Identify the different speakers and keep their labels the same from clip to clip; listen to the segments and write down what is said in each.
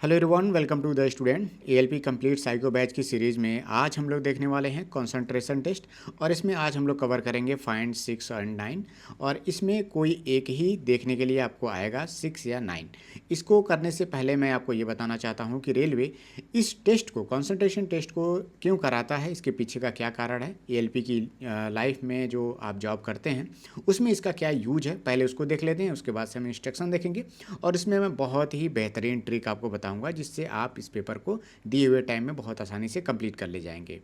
Speaker 1: Hello everyone, welcome to the student ALP complete psycho batch की series में आज हम लोग देखने वाले हैं कंसंट्रेशन टेस्ट। और इसमें आज हम लोग कवर करेंगे फाइंड 6 और 9। और इसमें कोई एक ही देखने के लिए आपको आएगा 6 या 9। इसको करने से पहले मैं आपको ये बताना चाहता हूँ कि रेलवे इस टेस्ट को, कंसंट्रेशन टेस्ट को क्यों कराता है, इसके पीछे का क्या कारण है, एएलपी की लाइफ में जो आप जॉब करते हैं उसमें इसका क्या यूज है, पहले उसको देख लेते हैं। उसके बाद से हम इंस्ट्रक्शन देखेंगे और इसमें मैं बहुत ही बेहतरीन ट्रिक आपको बताऊंगा जिससे आप इस पेपर को दिए हुए टाइम में बहुत आसानी से कंप्लीट कर ले जाएंगे।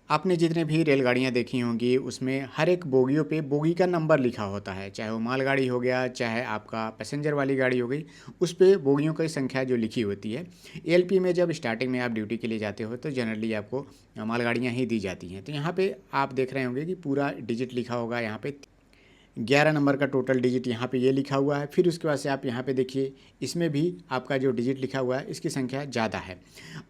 Speaker 1: आपने जितने भी रेलगाड़ियाँ देखी होंगी उसमें हर एक बोगियों पे बोगी का नंबर लिखा होता है, चाहे वो मालगाड़ी हो गया चाहे आपका पैसेंजर वाली गाड़ी हो गई, उस पे बोगियों की संख्या जो लिखी होती है। एएलपी में जब स्टार्टिंग में आप ड्यूटी के लिए जाते हो तो जनरली आपको मालगाड़ियाँ ही दी जाती हैं। तो यहाँ पे आप देख रहे होंगे कि पूरा डिजिट लिखा होगा, यहाँ पे 11 नंबर का टोटल डिजिट यहाँ पे ये लिखा हुआ है। फिर उसके बाद से आप यहाँ पे देखिए, इसमें भी आपका जो डिजिट लिखा हुआ है इसकी संख्या ज़्यादा है।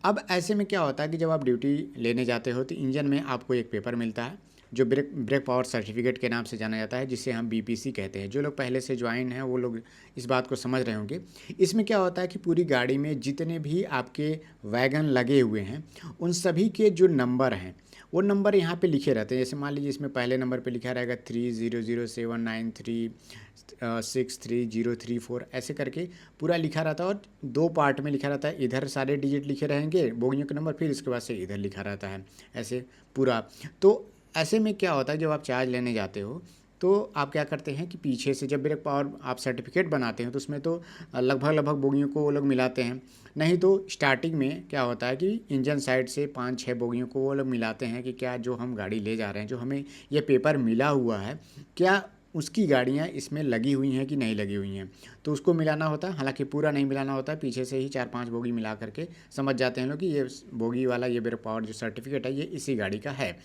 Speaker 1: अब ऐसे में क्या होता है कि जब आप ड्यूटी लेने जाते हो तो इंजन में आपको एक पेपर मिलता है जो ब्रेक ब्रेक पावर सर्टिफिकेट के नाम से जाना जाता है, जिसे हम बीपीसी कहते हैं। जो लोग पहले से ज्वाइन हैं वो लोग इस बात को समझ रहे होंगे। इसमें क्या होता है कि पूरी गाड़ी में जितने भी आपके वैगन लगे हुए हैं उन सभी के जो नंबर हैं वो नंबर यहाँ पे लिखे रहते हैं। जैसे मान लीजिए इसमें पहले नंबर पे लिखा रहेगा 3007936304, ऐसे करके पूरा लिखा रहता है। और दो पार्ट में लिखा रहता है, इधर सारे डिजिट लिखे रहेंगे बोगियों के नंबर, फिर इसके बाद से इधर लिखा रहता है ऐसे पूरा। तो ऐसे में क्या होता है, जब आप चार्ज लेने जाते हो तो आप क्या करते हैं कि पीछे से जब ब्रेक पावर आप सर्टिफिकेट बनाते हैं तो उसमें तो लगभग लगभग बोगियों को वो लोग मिलाते हैं। नहीं तो स्टार्टिंग में क्या होता है कि इंजन साइड से 5-6 बोगियों को वो लोग मिलाते हैं कि क्या जो हम गाड़ी ले जा रहे हैं, जो हमें ये पेपर मिला हुआ है, क्या उसकी गाड़ियाँ इसमें लगी हुई हैं कि नहीं लगी हुई हैं। तो उसको मिलाना होता है, हालांकि पूरा नहीं मिलाना होता है, पीछे से ही 4-5 बोगी मिला करके समझ जाते हैं लोग कि ये बोगी वाला ये ब्रेक पावर जो सर्टिफिकेट है ये इसी गाड़ी का है।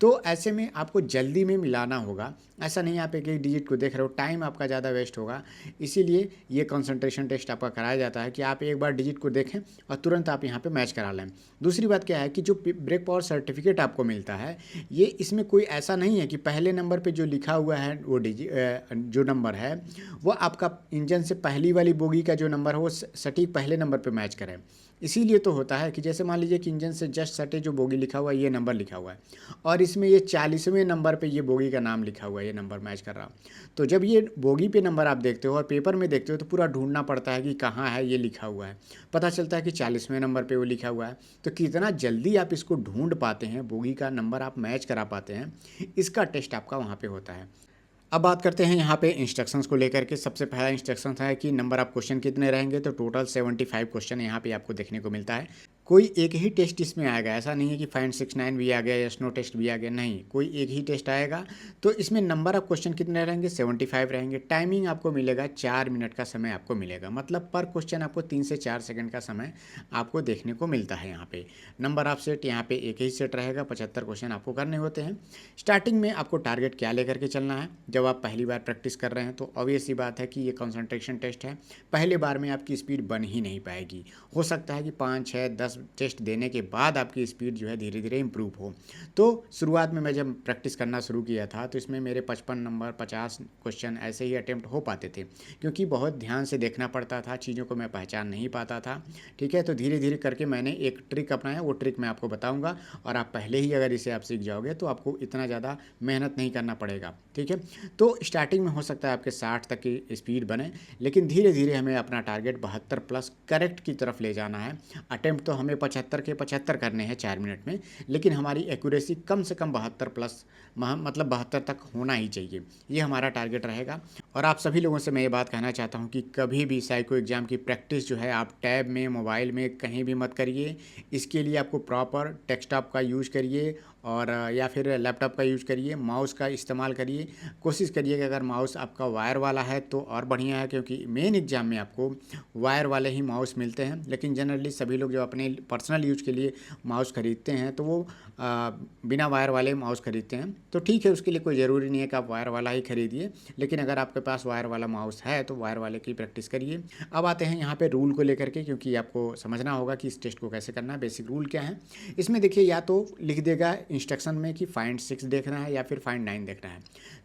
Speaker 1: तो ऐसे में आपको जल्दी में मिलाना होगा। ऐसा नहीं आप एक एक डिजिट को देख रहे हो, टाइम आपका ज़्यादा वेस्ट होगा। इसीलिए ये कंसंट्रेशन टेस्ट आपका कराया जाता है कि आप एक बार डिजिट को देखें और तुरंत आप यहाँ पे मैच करा लें। दूसरी बात क्या है कि जो ब्रेक पावर सर्टिफिकेट आपको मिलता है ये इसमें कोई ऐसा नहीं है कि पहले नंबर पे जो लिखा हुआ है वो जो नंबर है वो आपका इंजन से पहली वाली बोगी का जो नंबर है वो सटीक पहले नंबर पे मैच करें। इसीलिए तो होता है कि जैसे मान लीजिए कि इंजन से जस्ट सटे जो बोगी लिखा हुआ है ये नंबर लिखा हुआ है और इसमें ये 40वें नंबर पे ये बोगी का नाम लिखा हुआ है, ये नंबर मैच कर रहा। तो जब ये बोगी पे नंबर आप देखते हो और पेपर में देखते हो तो पूरा ढूंढना पड़ता है कि कहाँ है ये लिखा हुआ है। पता चलता है कि 40वें नंबर पे वो लिखा हुआ है। तो कितना जल्दी आप इसको ढूंढ पाते हैं, बोगी का नंबर आप मैच करा पाते हैं, इसका टेस्ट आपका वहाँ पे होता है। अब बात करते हैं यहाँ पे इंस्ट्रक्शंस को लेकर के। सबसे पहला इंस्ट्रक्शन है कि नंबर ऑफ क्वेश्चन कितने रहेंगे, तो टोटल 75 क्वेश्चन यहाँ पे आपको देखने को मिलता है। कोई एक ही टेस्ट इसमें आएगा, ऐसा नहीं है कि फाइंड 6 9 भी आ गया या स्नो टेस्ट भी आ गया, नहीं, कोई एक ही टेस्ट आएगा। तो इसमें नंबर ऑफ क्वेश्चन कितने रहेंगे, 75 रहेंगे। टाइमिंग आपको मिलेगा 4 मिनट का समय आपको मिलेगा, मतलब पर क्वेश्चन आपको 3 से 4 सेकंड का समय आपको देखने को मिलता है। यहाँ पे नंबर ऑफ सेट यहाँ पे एक ही सेट रहेगा, 75 क्वेश्चन आपको करने होते हैं। स्टार्टिंग में आपको टारगेट क्या लेकर के चलना है, जब आप पहली बार प्रैक्टिस कर रहे हैं तो ऑब्वियस सी बात है कि ये कंसंट्रेशन टेस्ट है, पहले बार में आपकी स्पीड बन ही नहीं पाएगी। हो सकता है कि 5 6 10 टेस्ट देने के बाद आपकी स्पीड जो है धीरे धीरे इम्प्रूव हो। तो शुरुआत में मैं जब प्रैक्टिस करना शुरू किया था तो इसमें मेरे 55 नंबर 50 क्वेश्चन ऐसे ही अटेम्प्ट हो पाते थे, क्योंकि बहुत ध्यान से देखना पड़ता था, चीज़ों को मैं पहचान नहीं पाता था। ठीक है, तो धीरे धीरे करके मैंने एक ट्रिक अपनाया, वो ट्रिक मैं आपको बताऊँगा। और आप पहले ही अगर इसे आप सीख जाओगे तो आपको इतना ज़्यादा मेहनत नहीं करना पड़ेगा। ठीक है, तो स्टार्टिंग में हो सकता है आपके 60 तक की स्पीड बने, लेकिन धीरे धीरे हमें अपना टारगेट 72 प्लस करेक्ट की तरफ ले जाना है। अटेम्प्ट तो हमें 75 के 75 करने हैं 4 मिनट में, लेकिन हमारी एक्यूरेसी कम से कम 72 प्लस, मतलब 72 तक होना ही चाहिए, ये हमारा टारगेट रहेगा। और आप सभी लोगों से मैं ये बात कहना चाहता हूँ कि कभी भी साइको एग्ज़ाम की प्रैक्टिस जो है आप टैब में, मोबाइल में कहीं भी मत करिए। इसके लिए आपको प्रॉपर डेस्कटॉप का यूज़ करिए और या फिर लैपटॉप का यूज़ करिए, माउस का इस्तेमाल करिए। कोशिश करिए कि अगर माउस आपका वायर वाला है तो और बढ़िया है, क्योंकि मेन एग्ज़ाम में आपको वायर वाले ही माउस मिलते हैं। लेकिन जनरली सभी लोग जो अपने पर्सनल यूज़ के लिए माउस खरीदते हैं तो वो बिना वायर वाले माउस खरीदते हैं। तो ठीक है, उसके लिए कोई ज़रूरी नहीं है कि आप वायर वाला ही खरीदिए, लेकिन अगर आपके पास वायर वाला माउस है तो वायर वाले की प्रैक्टिस करिए। अब आते हैं यहाँ पे रूल को लेकर के, क्योंकि आपको समझना होगा कि इस टेस्ट को कैसे करना है। बेसिक रूल क्या है इसमें देखिए, या तो लिख देगा इंस्ट्रक्शन में कि फाइंड 6 देखना है या फिर फाइंड 9 देखना है।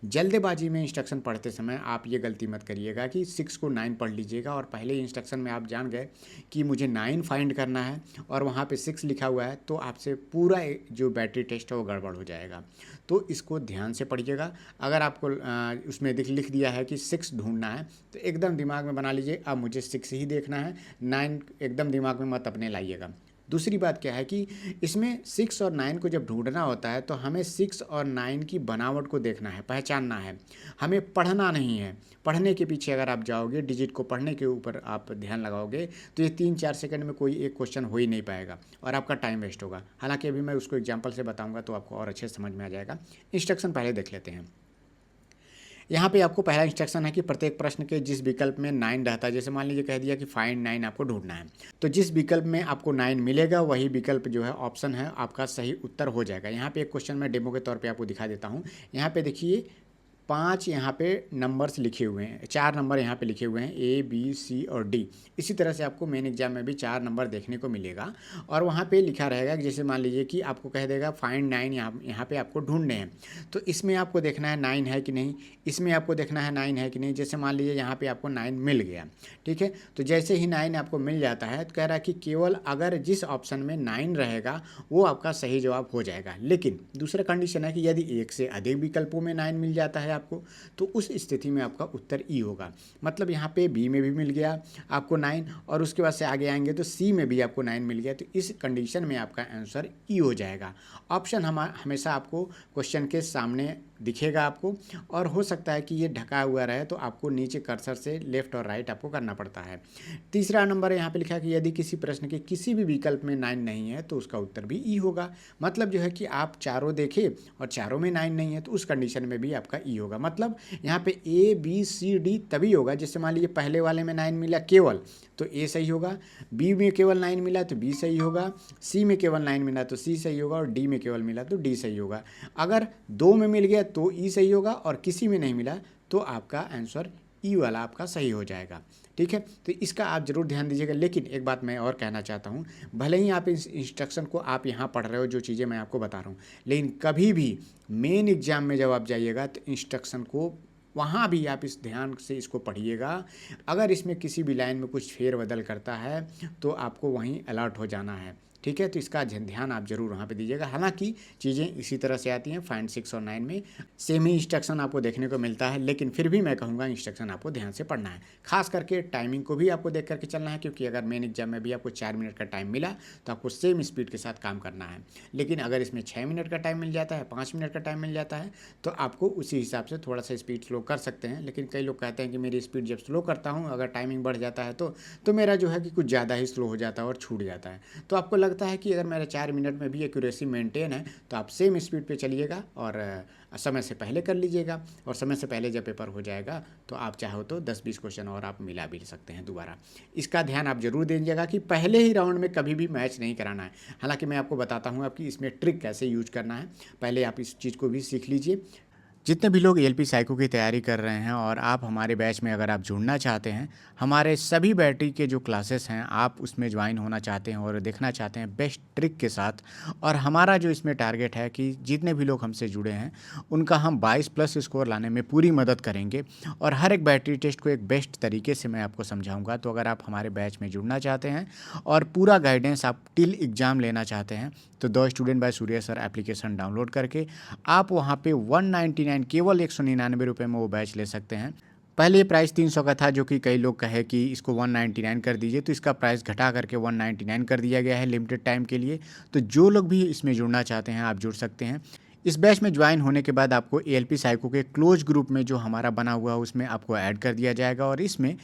Speaker 1: जल्दबाजी में इंस्ट्रक्शन पढ़ते समय आप ये गलती मत करिएगा कि 6 को 9 पढ़ लीजिएगा और पहले इंस्ट्रक्शन में आप जान गए कि मुझे 9 फाइंड करना है और वहाँ पे 6 लिखा हुआ है, तो आपसे पूरा जो बैटरी टेस्ट है वो गड़बड़ हो जाएगा। तो इसको ध्यान से पढ़िएगा। अगर आपको उसमें लिख दिया है कि 6 ढूंढना है तो एकदम दिमाग में बना लीजिए अब मुझे 6 ही देखना है, 9 एकदम दिमाग में मत अपने लाइएगा। दूसरी बात क्या है कि इसमें 6 और 9 को जब ढूंढना होता है तो हमें 6 और 9 की बनावट को देखना है, पहचानना है, हमें पढ़ना नहीं है। पढ़ने के पीछे अगर आप जाओगे, डिजिट को पढ़ने के ऊपर आप ध्यान लगाओगे तो ये 3-4 सेकंड में कोई एक क्वेश्चन हो ही नहीं पाएगा और आपका टाइम वेस्ट होगा। हालांकि अभी मैं उसको एग्जाम्पल से बताऊँगा तो आपको और अच्छे से समझ में आ जाएगा। इंस्ट्रक्शन पहले देख लेते हैं। यहाँ पे आपको पहला इंस्ट्रक्शन है कि प्रत्येक प्रश्न के जिस विकल्प में 9 रहता है, जैसे मान लीजिए कह दिया कि फाइंड 9 आपको ढूंढना है, तो जिस विकल्प में आपको 9 मिलेगा वही विकल्प जो है ऑप्शन है आपका सही उत्तर हो जाएगा। यहाँ पे एक क्वेश्चन मैं डेमो के तौर पे आपको दिखा देता हूँ। यहाँ पे देखिए 5 यहाँ पे नंबर्स लिखे हुए हैं, 4 नंबर यहाँ पे लिखे हुए हैं A B C और D। इसी तरह से आपको मेन एग्जाम में भी 4 नंबर देखने को मिलेगा और वहाँ पे लिखा रहेगा कि जैसे मान लीजिए कि आपको कह देगा फाइंड 9, यहाँ पे आपको ढूंढने हैं, तो इसमें आपको देखना है 9 है कि नहीं, इसमें आपको देखना है 9 है कि नहीं। जैसे मान लीजिए यहाँ पे आपको 9 मिल गया, ठीक है, तो जैसे ही 9 आपको मिल जाता है तो कह रहा है कि केवल अगर जिस ऑप्शन में 9 रहेगा वो आपका सही जवाब हो जाएगा। लेकिन दूसरा कंडीशन है कि यदि एक से अधिक विकल्पों में 9 मिल जाता है आपको, तो उस स्थिति में आपका उत्तर ई होगा। मतलब यहाँ पे बी में भी मिल गया आपको 9 और उसके बाद से आगे आएंगे तो सी में भी आपको 9 मिल गया, तो इस कंडीशन में आपका आंसर ई हो जाएगा। ऑप्शन हमेशा आपको क्वेश्चन के सामने दिखेगा आपको, और हो सकता है कि ये ढका हुआ रहे तो आपको नीचे कर्सर से लेफ्ट और राइट आपको करना पड़ता है। तीसरा नंबर यहाँ पे लिखा है कि यदि किसी प्रश्न के किसी भी विकल्प में 9 नहीं है तो उसका उत्तर भी ई होगा। मतलब जो है कि आप चारों देखें और चारों में 9 नहीं है तो उस कंडीशन में भी आपका ई होगा। मतलब यहाँ पे A B C D तभी होगा, जैसे मान लीजिए पहले वाले में 9 मिला केवल तो A सही होगा, B में केवल 9 मिला तो B सही होगा, C में केवल 9 मिला तो C सही होगा और D में केवल मिला तो D सही होगा। अगर 2 में मिल गया तो E सही होगा और किसी में नहीं मिला तो आपका आंसर ई वाला आपका सही हो जाएगा। ठीक है, तो इसका आप ज़रूर ध्यान दीजिएगा। लेकिन एक बात मैं और कहना चाहता हूँ, भले ही आप इस इंस्ट्रक्शन को आप यहाँ पढ़ रहे हो जो चीज़ें मैं आपको बता रहा हूँ, लेकिन कभी भी मेन एग्जाम में जब आप जाइएगा तो इंस्ट्रक्शन को वहाँ भी आप इस ध्यान से इसको पढ़िएगा। अगर इसमें किसी भी लाइन में कुछ फेरबदल करता है तो आपको वहीं अलर्ट हो जाना है। ठीक है, तो इसका ध्यान आप जरूर वहाँ पे दीजिएगा। हालांकि चीज़ें इसी तरह से आती हैं, फाइंड 6 और 9 में सेम ही इंस्ट्रक्शन आपको देखने को मिलता है, लेकिन फिर भी मैं कहूँगा इंस्ट्रक्शन आपको ध्यान से पढ़ना है। खास करके टाइमिंग को भी आपको देख करके चलना है, क्योंकि अगर मेन एग्जाम में भी आपको 4 मिनट का टाइम मिला तो आपको सेम स्पीड के साथ काम करना है। लेकिन अगर इसमें 6 मिनट का टाइम मिल जाता है, 5 मिनट का टाइम मिल जाता है, तो आपको उसी हिसाब से थोड़ा सा स्पीड स्लो कर सकते हैं। लेकिन कई लोग कहते हैं कि मेरी स्पीड जब स्लो करता हूँ अगर टाइमिंग बढ़ जाता है तो मेरा जो है कि कुछ ज़्यादा ही स्लो हो जाता है और छूट जाता है। तो आपको लगता है कि अगर मेरा 4 मिनट में भी एक्यूरेसी मेंटेन है तो आप सेम स्पीड पे चलिएगा और समय से पहले कर लीजिएगा। और समय से पहले जब पेपर हो जाएगा तो आप चाहो तो 10-20 क्वेश्चन और आप मिला भी सकते हैं दोबारा। इसका ध्यान आप जरूर दीजिएगा कि पहले ही राउंड में कभी भी मैच नहीं कराना है। हालांकि मैं आपको बताता हूँ आपकी इसमें ट्रिक कैसे यूज करना है, पहले आप इस चीज़ को भी सीख लीजिए। जितने भी लोग एलपी साइको की तैयारी कर रहे हैं और आप हमारे बैच में अगर आप जुड़ना चाहते हैं, हमारे सभी बैटरी के जो क्लासेस हैं आप उसमें ज्वाइन होना चाहते हैं और देखना चाहते हैं बेस्ट ट्रिक के साथ, और हमारा जो इसमें टारगेट है कि जितने भी लोग हमसे जुड़े हैं उनका हम 22+ स्कोर लाने में पूरी मदद करेंगे और हर एक बैटरी टेस्ट को एक बेस्ट तरीके से मैं आपको समझाऊँगा। तो अगर आप हमारे बैच में जुड़ना चाहते हैं और पूरा गाइडेंस आप टिल एग्ज़ाम लेना चाहते हैं तो the student by Surya sir application download करके आप वहाँ पे 199 केवल 199 रुपये में वो बैच ले सकते हैं। पहले ये प्राइस 300 का था, जो कि कई लोग कहे कि इसको 199 कर दीजिए, तो इसका प्राइस घटा करके 199 कर दिया गया है लिमिटेड टाइम के लिए। तो जो लोग भी इसमें जुड़ना चाहते हैं आप जुड़ सकते हैं। इस बैच में ज्वाइन होने के बाद आपको एएलपी साइको के क्लोज ग्रुप में जो हमारा बना हुआ है उसमें आपको ऐड कर दिया जाएगा और इसमें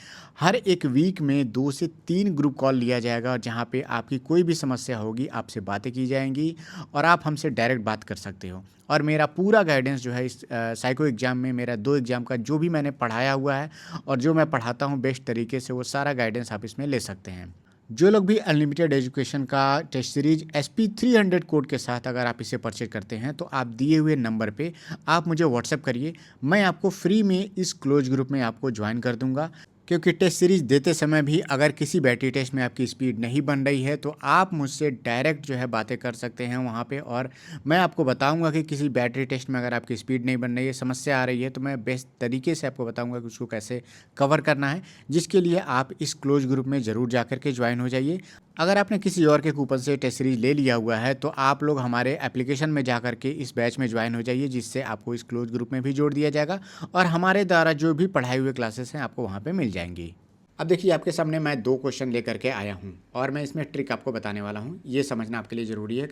Speaker 1: हर एक वीक में 2 से 3 ग्रुप कॉल लिया जाएगा और जहाँ पे आपकी कोई भी समस्या होगी आपसे बातें की जाएंगी और आप हमसे डायरेक्ट बात कर सकते हो। और मेरा पूरा गाइडेंस जो है इस साइको एग्ज़ाम में, मेरा 2 एग्ज़ाम का जो भी मैंने पढ़ाया हुआ है और जो मैं पढ़ाता हूँ बेस्ट तरीके से, वो सारा गाइडेंस आप इसमें ले सकते हैं। जो लोग भी अनलिमिटेड एजुकेशन का टेस्ट सीरीज SP300 कोड के साथ अगर आप इसे परचेज करते हैं तो आप दिए हुए नंबर पे आप मुझे व्हाट्सएप करिए, मैं आपको फ्री में इस क्लोज ग्रुप में आपको ज्वाइन कर दूंगा। क्योंकि टेस्ट सीरीज देते समय भी अगर किसी बैटरी टेस्ट में आपकी स्पीड नहीं बन रही है तो आप मुझसे डायरेक्ट जो है बातें कर सकते हैं वहाँ पे, और मैं आपको बताऊंगा कि किसी बैटरी टेस्ट में अगर आपकी स्पीड नहीं बन रही है, समस्या आ रही है, तो मैं बेस्ट तरीके से आपको बताऊंगा कि उसको कैसे कवर करना है, जिसके लिए आप इस क्लोज ग्रुप में ज़रूर जा कर के ज्वाइन हो जाइए। अगर आपने किसी और के कूपन से टेस्ट सीरीज ले लिया हुआ है तो आप लोग हमारे एप्लीकेशन में जा करके इस बैच में ज्वाइन हो जाइए, जिससे आपको इस क्लोज ग्रुप में भी जोड़ दिया जाएगा और हमारे द्वारा जो भी पढ़ाई हुए क्लासेस हैं आपको वहाँ पे मिल जाएंगी। अब देखिए आपके सामने मैं 2 क्वेश्चन लेकर के आया हूँ और मैं इसमें ट्रिक आपको बताने वाला हूँ। ये समझना आपके लिए ज़रूरी है।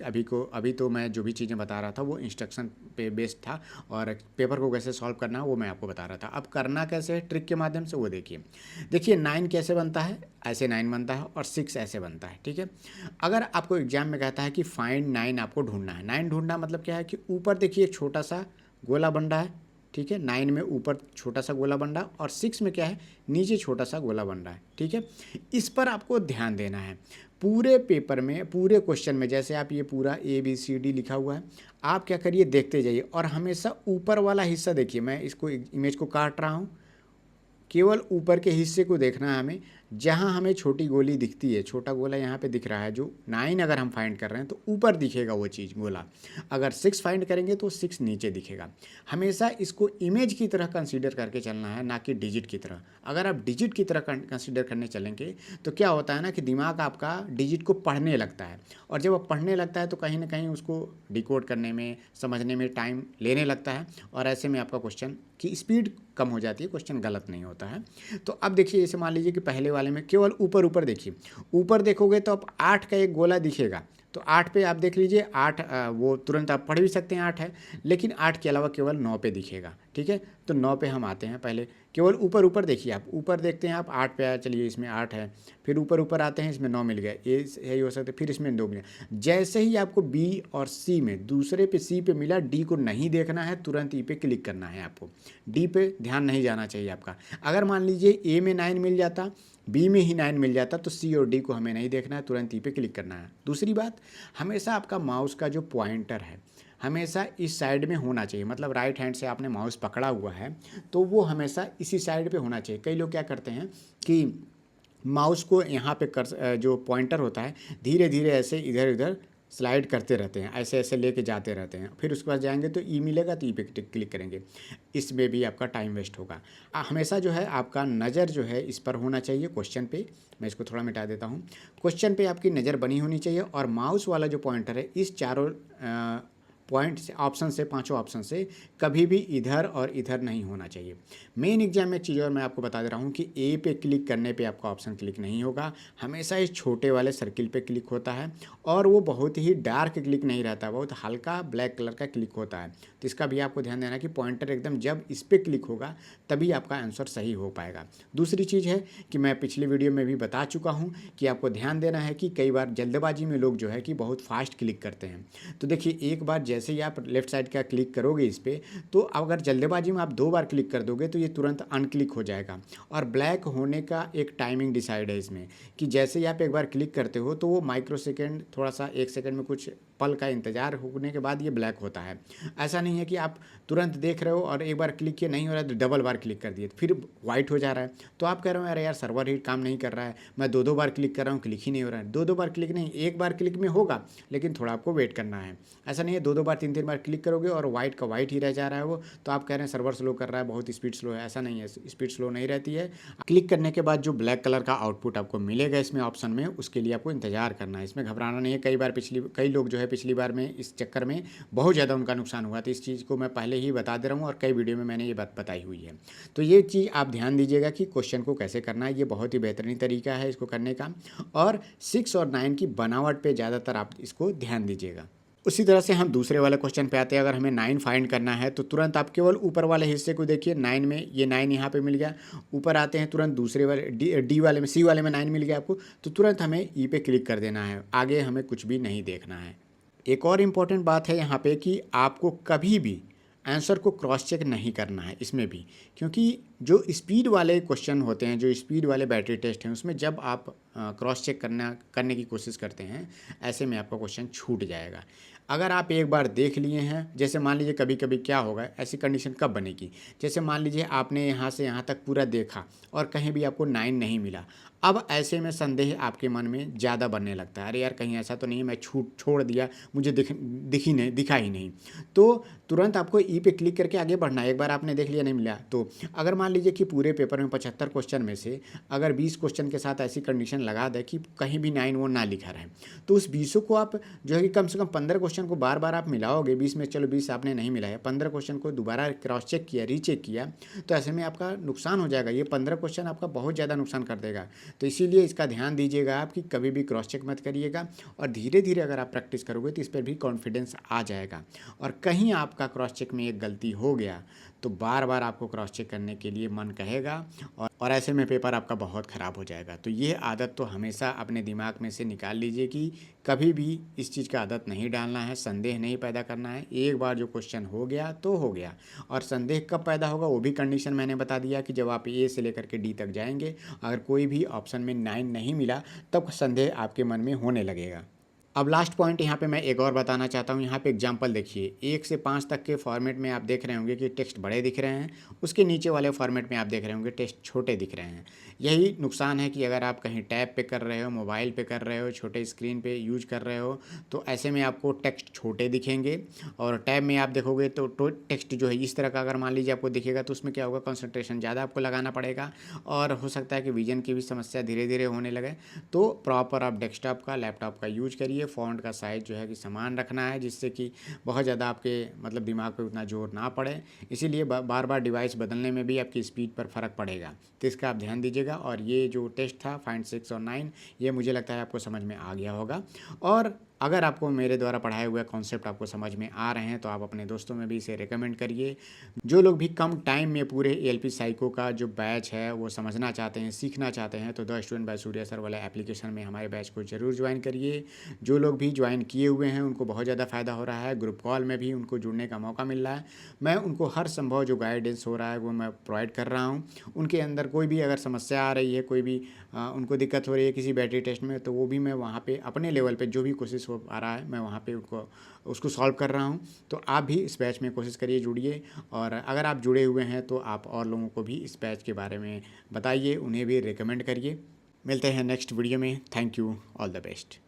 Speaker 1: अभी तो मैं जो भी चीज़ें बता रहा था वो इंस्ट्रक्शन पे बेस्ड था और पेपर को कैसे सॉल्व करना है वो मैं आपको बता रहा था। अब करना कैसे है ट्रिक के माध्यम से वो देखिए 9 कैसे बनता है, ऐसे 9 बनता है और 6 ऐसे बनता है, ठीक है। अगर आपको एग्जाम में कहता है कि फाइंड 9 आपको ढूंढना है, 9 ढूंढना मतलब क्या है कि ऊपर देखिए एक छोटा सा गोला बन रहा है, ठीक है। 9 में ऊपर छोटा सा गोला बन रहा है और 6 में क्या है, नीचे छोटा सा गोला बन रहा है, ठीक है। इस पर आपको ध्यान देना है। पूरे पेपर में, पूरे क्वेश्चन में, जैसे आप ये पूरा ABCD लिखा हुआ है, आप क्या करिए देखते जाइए और हमेशा ऊपर वाला हिस्सा देखिए। मैं इसको इमेज को काट रहा हूँ, केवल ऊपर के हिस्से को देखना है हमें, जहाँ हमें छोटी गोली दिखती है, छोटा गोला यहाँ पे दिख रहा है। जो 9 अगर हम फाइंड कर रहे हैं तो ऊपर दिखेगा वो चीज़ गोला, अगर 6 फाइंड करेंगे तो 6 नीचे दिखेगा। हमेशा इसको इमेज की तरह कंसीडर करके चलना है, ना कि डिजिट की तरह। अगर आप डिजिट की तरह कंसीडर करने चलेंगे तो क्या होता है ना कि दिमाग आपका डिजिट को पढ़ने लगता है, और जब वो पढ़ने लगता है तो कहीं ना कहीं उसको डिकोड करने में, समझने में टाइम लेने लगता है, और ऐसे में आपका क्वेश्चन की स्पीड कम हो जाती है, क्वेश्चन गलत नहीं होता है। तो अब देखिए जैसे मान लीजिए कि पहले वाले में केवल ऊपर ऊपर देखिए, ऊपर देखोगे तो अब 8 का एक गोला दिखेगा, तो 8 पे आप देख लीजिए, 8 वो तुरंत आप पढ़ भी सकते हैं 8 है, लेकिन 8 के अलावा केवल 9 पे दिखेगा, ठीक है। तो 9 पे हम आते हैं। पहले केवल ऊपर ऊपर देखिए, आप ऊपर देखते हैं, आप 8 पे आया, चलिए इसमें 8 है, फिर ऊपर ऊपर आते हैं, इसमें 9 मिल गया, ये यही हो सकता है, फिर इसमें 2 मिल गया। जैसे ही आपको B और C में, दूसरे पे C पे मिला, D को नहीं देखना है, तुरंत E पे क्लिक करना है आपको, D पे ध्यान नहीं जाना चाहिए आपका। अगर मान लीजिए A में 9 मिल जाता, B में ही 9 मिल जाता, तो C और D को हमें नहीं देखना है, तुरंत E पे क्लिक करना है। दूसरी बात, हमेशा आपका माउस का जो पॉइंटर है हमेशा इस साइड में होना चाहिए, मतलब राइट हैंड से आपने माउस पकड़ा हुआ है तो वो हमेशा इसी साइड पे होना चाहिए। कई लोग क्या करते हैं कि माउस को यहाँ पे जो पॉइंटर होता है, धीरे धीरे ऐसे इधर उधर स्लाइड करते रहते हैं, ऐसे ऐसे लेके जाते रहते हैं, फिर उसके बाद जाएंगे तो ई मिलेगा तो ई पे क्लिक करेंगे, इसमें भी आपका टाइम वेस्ट होगा। हमेशा जो है आपका नज़र जो है इस पर होना चाहिए, क्वेश्चन पे। मैं इसको थोड़ा मिटा देता हूँ। क्वेश्चन पे आपकी नज़र बनी होनी चाहिए, और माउस वाला जो पॉइंटर है इस चारों पॉइंट से, ऑप्शन से, पांचों ऑप्शन से कभी भी इधर और इधर नहीं होना चाहिए। मेन एग्जाम में एक चीज़ और मैं आपको बता दे रहा हूँ कि ए पे क्लिक करने पे आपका ऑप्शन क्लिक नहीं होगा, हमेशा इस छोटे वाले सर्किल पे क्लिक होता है, और वो बहुत ही डार्क क्लिक नहीं रहता, बहुत हल्का ब्लैक कलर का क्लिक होता है। तो इसका भी आपको ध्यान देना कि पॉइंटर एकदम जब इस पर क्लिक होगा तभी आपका आंसर सही हो पाएगा। दूसरी चीज़ है कि मैं पिछली वीडियो में भी बता चुका हूँ कि आपको ध्यान देना है कि कई बार जल्दबाजी में लोग जो है कि बहुत फास्ट क्लिक करते हैं। तो देखिए एक बार जैसे ही आप लेफ्ट साइड का क्लिक करोगे इस पर, तो अगर जल्दबाजी में आप 2 बार क्लिक कर दोगे तो ये तुरंत अनक्लिक हो जाएगा। और ब्लैक होने का एक टाइमिंग डिसाइड है इसमें, कि जैसे ही आप एक बार क्लिक करते हो तो वो माइक्रो सेकेंड, थोड़ा सा 1 सेकेंड में कुछ पल का इंतजार होने के बाद ये ब्लैक होता है। ऐसा नहीं है कि आप तुरंत देख रहे हो और एक बार क्लिक किया नहीं हो रहा है तो डबल बार क्लिक कर दिए फिर वाइट हो जा रहा है, तो आप कह रहे हो अरे यार सर्वर ही काम नहीं कर रहा है, मैं 2 बार क्लिक कर रहा हूँ क्लिक ही नहीं हो रहा है। 2 बार क्लिक नहीं, 1 बार क्लिक में होगा, लेकिन थोड़ा आपको वेट करना है। ऐसा नहीं है 2 बार 3 बार क्लिक करोगे और वाइट का वाइट ही रह जा रहा है वो, तो आप कह रहे हैं सर्वर स्लो कर रहा है, बहुत स्पीड स्लो है। ऐसा नहीं है, स्पीड स्लो नहीं रहती है। क्लिक करने के बाद जो ब्लैक कलर का आउटपुट आपको मिलेगा इसमें ऑप्शन में, उसके लिए आपको इंतजार करना है, इसमें घबराना नहीं है। कई लोग जो है पिछली बार में इस चक्कर में बहुत ज़्यादा उनका नुकसान हुआ, तो इस चीज़ को मैं पहले ही बता दे रहा हूँ और कई वीडियो में मैंने ये बात बताई हुई है। तो ये चीज़ आप ध्यान दीजिएगा कि क्वेश्चन को कैसे करना है, ये बहुत ही बेहतरीन तरीका है इसको करने का। और 6 और 9 की बनावट पे ज़्यादातर आप इसको ध्यान दीजिएगा। उसी तरह से हम दूसरे वाले क्वेश्चन पे आते हैं। अगर हमें 9 फाइंड करना है तो तुरंत आप केवल ऊपर वाले हिस्से को देखिए, 9 में ये 9 यहाँ पे मिल गया। ऊपर आते हैं तुरंत दूसरे वाले डी वाले में, सी वाले में 9 मिल गया आपको, तो तुरंत हमें ई पे क्लिक कर देना है, आगे हमें कुछ भी नहीं देखना है। एक और इम्पॉर्टेंट बात है यहाँ पे कि आपको कभी भी आंसर को क्रॉस चेक नहीं करना है इसमें भी, क्योंकि जो स्पीड वाले क्वेश्चन होते हैं, जो स्पीड वाले बैटरी टेस्ट हैं, उसमें जब आप क्रॉस चेक करने की कोशिश करते हैं, ऐसे में आपका क्वेश्चन छूट जाएगा। अगर आप एक बार देख लिए हैं, जैसे मान लीजिए कभी कभी क्या होगा, ऐसी कंडीशन कब बनेगी, जैसे मान लीजिए आपने यहाँ से यहाँ तक पूरा देखा और कहीं भी आपको 9 नहीं मिला, अब ऐसे में संदेह आपके मन में ज़्यादा बनने लगता है, अरे यार कहीं ऐसा तो नहीं है मैं छोड़ दिया, मुझे दिखा ही नहीं। तो तुरंत आपको ई पे क्लिक करके आगे बढ़ना है। एक बार आपने देख लिया नहीं मिला, तो अगर मान लीजिए कि पूरे पेपर में 75 क्वेश्चन में से अगर 20 क्वेश्चन के साथ ऐसी कंडीशन लगा दे कि कहीं भी 9 वो ना लिखा रहे, तो उस 20 को आप जो है कि कम से कम 15 क्वेश्चन को बार बार आप मिलाओगे। 20 में चलो 20 आपने नहीं मिलाया, 15 क्वेश्चन को दोबारा क्रॉस चेक किया, रीचेक किया, तो ऐसे में आपका नुकसान हो जाएगा। ये 15 क्वेश्चन आपका बहुत ज़्यादा नुकसान कर देगा। तो इसीलिए इसका ध्यान दीजिएगा आप कि कभी भी क्रॉस चेक मत करिएगा, और धीरे धीरे अगर आप प्रैक्टिस करोगे तो इस पर भी कॉन्फिडेंस आ जाएगा। और कहीं आपका क्रॉस चेक में एक गलती हो गया तो बार बार आपको क्रॉस चेक करने के लिए मन कहेगा, और ऐसे में पेपर आपका बहुत ख़राब हो जाएगा। तो ये आदत तो हमेशा अपने दिमाग में से निकाल लीजिए कि कभी भी इस चीज़ का आदत नहीं डालना है, संदेह नहीं पैदा करना है। एक बार जो क्वेश्चन हो गया तो हो गया, और संदेह कब पैदा होगा वो भी कंडीशन मैंने बता दिया कि जब आप ए से लेकर के डी तक जाएंगे, अगर कोई भी ऑप्शन में 9 नहीं मिला तब संदेह आपके मन में होने लगेगा। अब लास्ट पॉइंट यहाँ पे मैं एक और बताना चाहता हूँ। यहाँ पे एग्जांपल देखिए, 1 से 5 तक के फॉर्मेट में आप देख रहे होंगे कि टेक्स्ट बड़े दिख रहे हैं, उसके नीचे वाले फॉर्मेट में आप देख रहे होंगे टेक्स्ट छोटे दिख रहे हैं। यही नुकसान है कि अगर आप कहीं टैब पे कर रहे हो, मोबाइल पे कर रहे हो, छोटे स्क्रीन पे यूज कर रहे हो, तो ऐसे में आपको टेक्स्ट छोटे दिखेंगे, और टैब में आप देखोगे तो टेक्स्ट जो है इस तरह का अगर मान लीजिए आपको दिखेगा, तो उसमें क्या होगा, कंसंट्रेशन ज़्यादा आपको लगाना पड़ेगा, और हो सकता है कि विजन की भी समस्या धीरे धीरे होने लगे। तो प्रॉपर आप डेस्कटॉप का, लैपटॉप का यूज करिए। फ़ॉन्ट का साइज़ जो है कि समान रखना है, जिससे कि बहुत ज़्यादा आपके मतलब दिमाग पे उतना जोर ना पड़े। इसीलिए बार बार डिवाइस बदलने में भी आपकी स्पीड पर फ़र्क पड़ेगा, तो इसका आप ध्यान दीजिएगा। और ये जो टेस्ट था फाइंड 6 और 9, ये मुझे लगता है आपको समझ में आ गया होगा। और अगर आपको मेरे द्वारा पढ़ाए हुए कॉन्सेप्ट आपको समझ में आ रहे हैं तो आप अपने दोस्तों में भी इसे रिकमेंड करिए। जो लोग भी कम टाइम में पूरे एएलपी साइको का जो बैच है वो समझना चाहते हैं, सीखना चाहते हैं, तो the student by Surya sir वाला एप्लीकेशन में हमारे बैच को ज़रूर ज्वाइन करिए। जो लोग भी ज्वाइन किए हुए हैं उनको बहुत ज़्यादा फ़ायदा हो रहा है, ग्रुप कॉल में भी उनको जुड़ने का मौका मिल रहा है। मैं उनको हर संभव जो गाइडेंस हो रहा है वो मैं प्रोवाइड कर रहा हूँ। उनके अंदर कोई भी अगर समस्या आ रही है, कोई भी उनको दिक्कत हो रही है किसी बैटरी टेस्ट में, तो वो भी मैं वहाँ पे अपने लेवल पे जो भी कोशिश हो पा रहा है मैं वहाँ पे उसको सॉल्व कर रहा हूँ। तो आप भी इस बैच में कोशिश करिए, जुड़िए, और अगर आप जुड़े हुए हैं तो आप और लोगों को भी इस बैच के बारे में बताइए, उन्हें भी रिकमेंड करिए। मिलते हैं नेक्स्ट वीडियो में। Thank you, all the best.